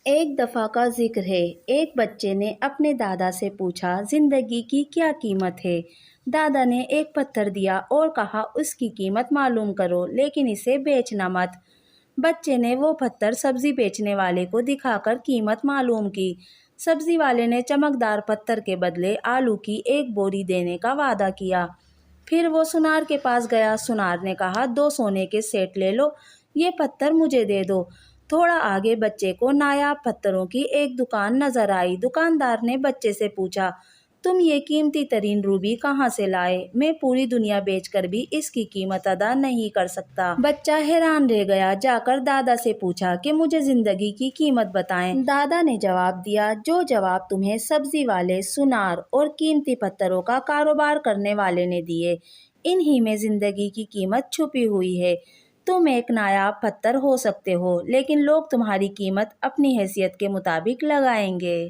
ایک دفعہ کا ذکر ہے، ایک بچے نے اپنے دادا سے پوچھا زندگی کی کیا قیمت ہے؟ دادا نے ایک پتھر دیا اور کہا اس کی قیمت معلوم کرو لیکن اسے بیچنا مت۔ بچے نے وہ پتھر سبزی بیچنے والے کو دکھا کر قیمت معلوم کی۔ سبزی والے نے چمکدار پتھر کے بدلے آلو کی ایک بوری دینے کا وعدہ کیا۔ پھر وہ سونار کے پاس گیا۔ سونار نے کہا 2 سونے کے سیٹ لے لو، یہ پتھر مجھے دے دو۔ تھوڑا آگے بچے کو نایاب پتھروں کی ایک دکان نظر آئی۔ دکاندار نے بچے سے پوچھا تم یہ قیمتی ترین روبی کہاں سے لائے؟ میں پوری دنیا بیچ کر بھی اس کی قیمت ادا نہیں کر سکتا۔ بچہ حیران رہ گیا۔ جا کر دادا سے پوچھا کہ مجھے زندگی کی قیمت بتائیں۔ دادا نے جواب دیا جو جواب تمہیں سبزی والے، سونار اور قیمتی پتھروں کا کاروبار کرنے والے نے دیے، انہی میں زندگی کی قیمت چھپی ہوئی ہے۔ تم ایک نایاب پتھر ہو سکتے ہو لیکن لوگ تمہاری قیمت اپنی حیثیت کے مطابق لگائیں گے۔